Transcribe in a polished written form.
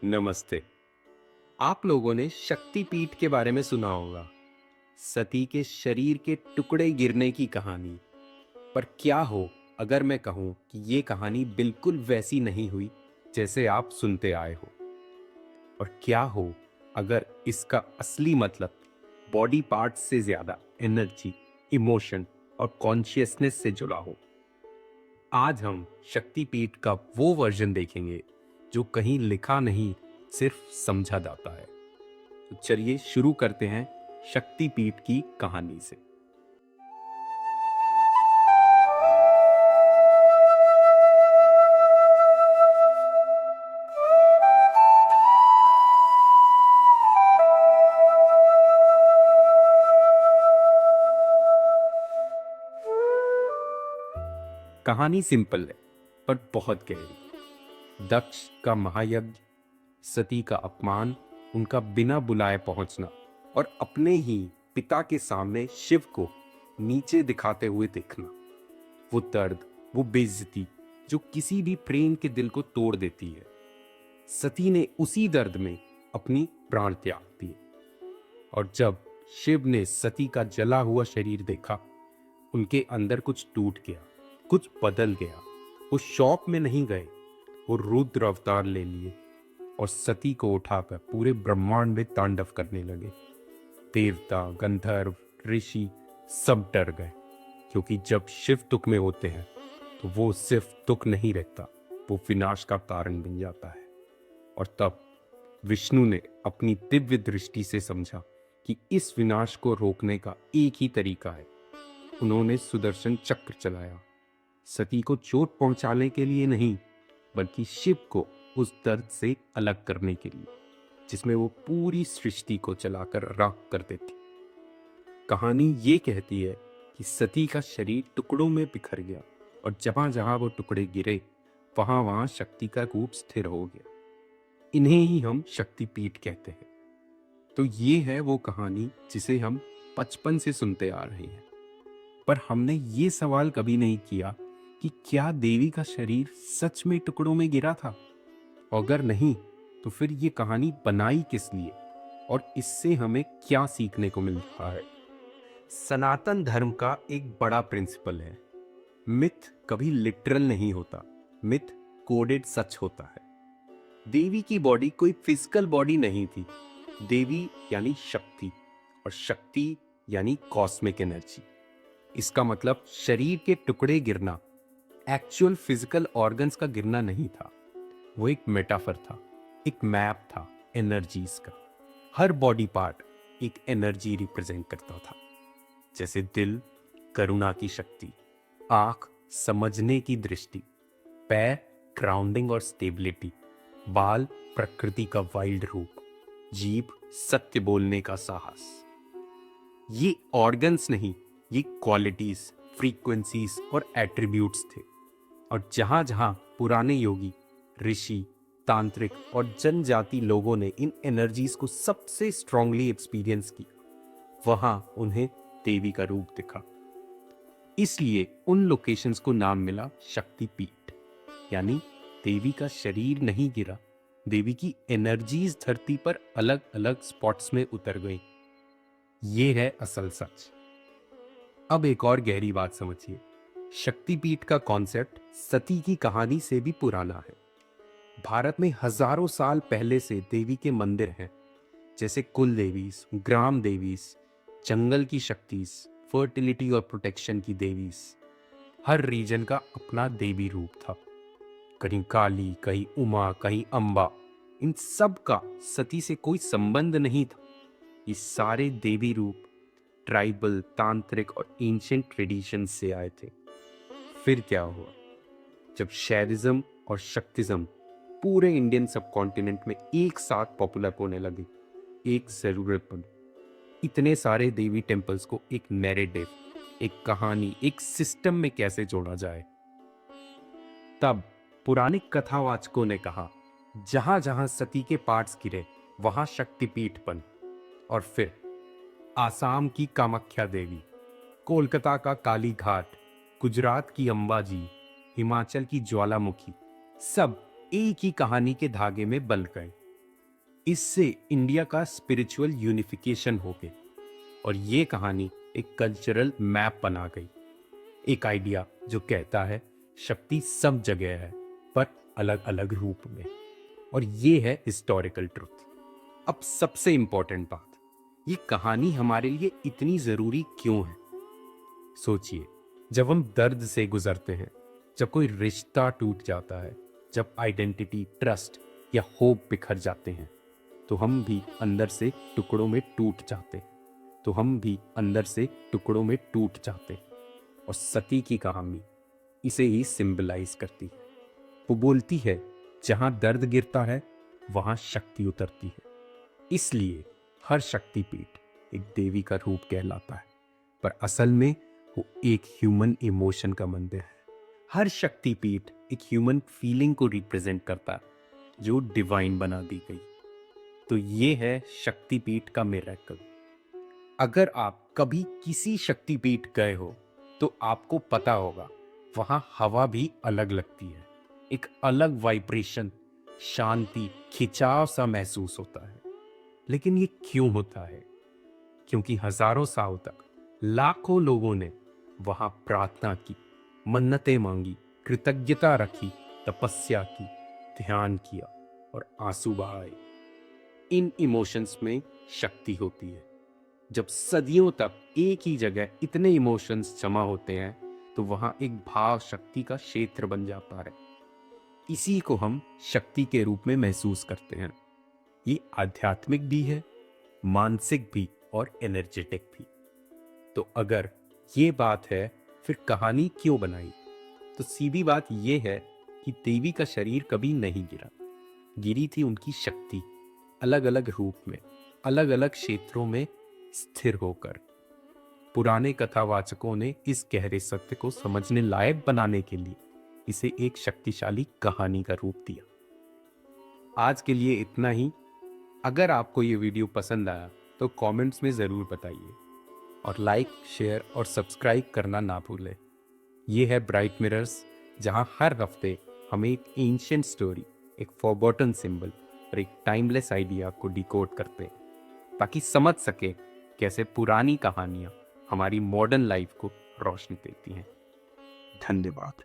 नमस्ते। आप लोगों ने शक्तिपीठ के बारे में सुना होगा, सती के शरीर के टुकड़े गिरने की कहानी। पर क्या हो अगर मैं कहूं कि ये कहानी बिल्कुल वैसी नहीं हुई जैसे आप सुनते आए हो। और क्या हो अगर इसका असली मतलब बॉडी पार्ट्स से ज्यादा एनर्जी, इमोशन और कॉन्शियसनेस से जुड़ा हो। आज हम शक्तिपीठ का वो वर्जन देखेंगे जो कहीं लिखा नहीं, सिर्फ समझा जाता है। तो चलिए शुरू करते हैं शक्तिपीठ की कहानी से। कहानी सिंपल है पर बहुत गहरी। दक्ष का महायज्ञ, सती का अपमान, उनका बिना बुलाए पहुंचना और अपने ही पिता के सामने शिव को नीचे दिखाते हुए देखना। वो दर्द, वो बेइज्जती जो किसी भी प्रेम के दिल को तोड़ देती है। सती ने उसी दर्द में अपनी प्राण त्याग दिए। और जब शिव ने सती का जला हुआ शरीर देखा, उनके अंदर कुछ टूट गया, कुछ बदल गया। वो शौक में नहीं गए, वो रुद्र अवतार ले लिए और सती को उठाकर पूरे ब्रह्मांड में तांडव करने लगे। देवता, गंधर्व, ऋषि सब डर गए, क्योंकि जब शिव दुख में होते हैं तो वो सिर्फ दुख नहीं रहता, वो विनाश का कारण बन जाता है। और तब विष्णु ने अपनी दिव्य दृष्टि से समझा कि इस विनाश को रोकने का एक ही तरीका है। उन्होंने सुदर्शन चक्र चलाया, सती को चोट पहुंचाने के लिए नहीं, बल्कि शिव को उस दर्द से अलग करने के लिए, जिसमें वो पूरी सृष्टि को चलाकर राख कर देती। कहानी ये कहती है कि सती का शरीर टुकड़ों में बिखर गया और जहां जहां वो टुकड़े गिरे, वहां वहां शक्ति का रूप स्थिर हो गया। इन्हें ही हम शक्तिपीठ कहते हैं। तो ये है वो कहानी जिसे हम बचपन से सुनते आ रहे हैं। पर हमने ये सवाल कभी नहीं किया कि क्या देवी का शरीर सच में टुकड़ों में गिरा था? अगर नहीं, तो फिर ये कहानी बनाई किस लिए और इससे हमें क्या सीखने को मिल रहा है? सनातन धर्म का एक बड़ा प्रिंसिपल है, मिथ कभी लिटरल नहीं होता, मिथ कोडेड सच होता है। देवी की बॉडी कोई फिजिकल बॉडी नहीं थी। देवी यानी शक्ति, और शक्ति यानी कॉस्मिक एनर्जी। इसका मतलब शरीर के टुकड़े गिरना एक्चुअल फिजिकल ऑर्गन्स का गिरना नहीं था। वो एक मेटाफर था, एक मैप था एनर्जीज का। हर बॉडी पार्ट एक एनर्जी रिप्रेजेंट करता था, जैसे दिल करुणा की शक्ति, आंख समझने की दृष्टि, पैर ग्राउंडिंग और स्टेबिलिटी, बाल प्रकृति का वाइल्ड रूप, जीभ सत्य बोलने का साहस। ये ऑर्गन्स नहीं, ये क्वालिटीज, फ्रीक्वेंसीज और एट्रीब्यूट्स थे। और जहां जहां पुराने योगी, ऋषि, तांत्रिक और जनजाति लोगों ने इन एनर्जीज को सबसे स्ट्रांगली एक्सपीरियंस किया, वहां उन्हें देवी का रूप दिखा। इसलिए उन लोकेशंस को नाम मिला शक्तिपीठ। यानी देवी का शरीर नहीं गिरा, देवी की एनर्जीज धरती पर अलग अलग स्पॉट्स में उतर गई। ये है असल सच। अब एक और गहरी बात समझिए। शक्तिपीठ का कॉन्सेप्ट सती की कहानी से भी पुराना है। भारत में हजारों साल पहले से देवी के मंदिर हैं, जैसे कुल देवीस, ग्राम देवीस, जंगल की शक्तिस, फर्टिलिटी और प्रोटेक्शन की देवीस। हर रीजन का अपना देवी रूप था, कहीं काली, कहीं उमा, कहीं अम्बा। इन सब का सती से कोई संबंध नहीं था। ये सारे देवी रूप ट्राइबल, तांत्रिक और एंशिएंट ट्रेडिशन से आए थे। फिर क्या हुआ? जब शैविज्म और शक्तिज्म पूरे इंडियन सबकॉन्टिनेंट में एक साथ पॉपुलर होने लगे, एक जरूरत बनी, इतने सारे देवी टेम्पल्स को एक नैरेटिव, एक कहानी, एक सिस्टम में कैसे जोड़ा जाए। तब पुराने कथावाचकों ने कहा, जहां जहां सती के पार्ट्स गिरे वहां शक्तिपीठ बन। और फिर आसाम की कामाख्या देवी, कोलकाता का काली घाट, गुजरात की अंबाजी, हिमाचल की ज्वालामुखी, सब एक ही कहानी के धागे में बंध गए। इससे इंडिया का स्पिरिचुअल यूनिफिकेशन हो गया और ये कहानी एक कल्चरल मैप बना गई। एक आइडिया जो कहता है शक्ति सब जगह है पर अलग अलग रूप में, और ये है हिस्टोरिकल ट्रुथ। अब सबसे इंपॉर्टेंट बात, ये कहानी हमारे लिए इतनी जरूरी क्यों है? सोचिए, जब हम दर्द से गुजरते हैं, जब कोई रिश्ता टूट जाता है, जब आइडेंटिटी, ट्रस्ट या होप बिखर जाते हैं, तो हम भी अंदर से टुकड़ों में टूट जाते हैं। और सती की कहानी इसे ही सिंबलाइज करती है। वो बोलती है जहां दर्द गिरता है वहां शक्ति उतरती है। इसलिए हर शक्तिपीठ एक देवी का रूप कहलाता है, पर असल में वो एक ह्यूमन इमोशन का मंदिर है। हर शक्तिपीठ एक ह्यूमन फीलिंग को रिप्रेजेंट करता है जो डिवाइन बना दी गई। तो ये है शक्तिपीठ का मिरेकल। अगर आप कभी किसी शक्तिपीठ गए हो तो आपको पता होगा वहां हवा भी अलग लगती है, एक अलग वाइब्रेशन, शांति, खिंचाव सा महसूस होता है। लेकिन ये क्यों होता है? क्योंकि हजारों साल तक लाखों लोगों ने वहां प्रार्थना की, मन्नतें मांगी, कृतज्ञता रखी, तपस्या की, ध्यान किया और आंसू बहाए। इन इमोशंस में शक्ति होती है। जब सदियों तक एक ही जगह इतने इमोशंस जमा होते हैं तो वहां एक भाव शक्ति का क्षेत्र बन जाता है। इसी को हम शक्ति के रूप में महसूस करते हैं। ये आध्यात्मिक भी है, मानसिक भी और एनर्जेटिक भी। तो अगर ये बात है, फिर कहानी क्यों बनाई? तो सीधी बात ये है कि देवी का शरीर कभी नहीं गिरा, गिरी थी उनकी शक्ति, अलग अलग रूप में, अलग अलग क्षेत्रों में स्थिर होकर। पुराने कथावाचकों ने इस गहरे सत्य को समझने लायक बनाने के लिए इसे एक शक्तिशाली कहानी का रूप दिया। आज के लिए इतना ही। अगर आपको ये वीडियो पसंद आया तो कमेंट्स में ज़रूर बताइए और लाइक, शेयर और सब्सक्राइब करना ना भूलें। ये है ब्राइट मिरर्स, जहां हर हफ्ते हम एक एंशिएंट स्टोरी, एक फॉरगॉटन सिंबल और एक टाइमलेस आइडिया को डिकोड करते हैं ताकि समझ सके कैसे पुरानी कहानियां हमारी मॉडर्न लाइफ को रोशनी देती हैं। धन्यवाद।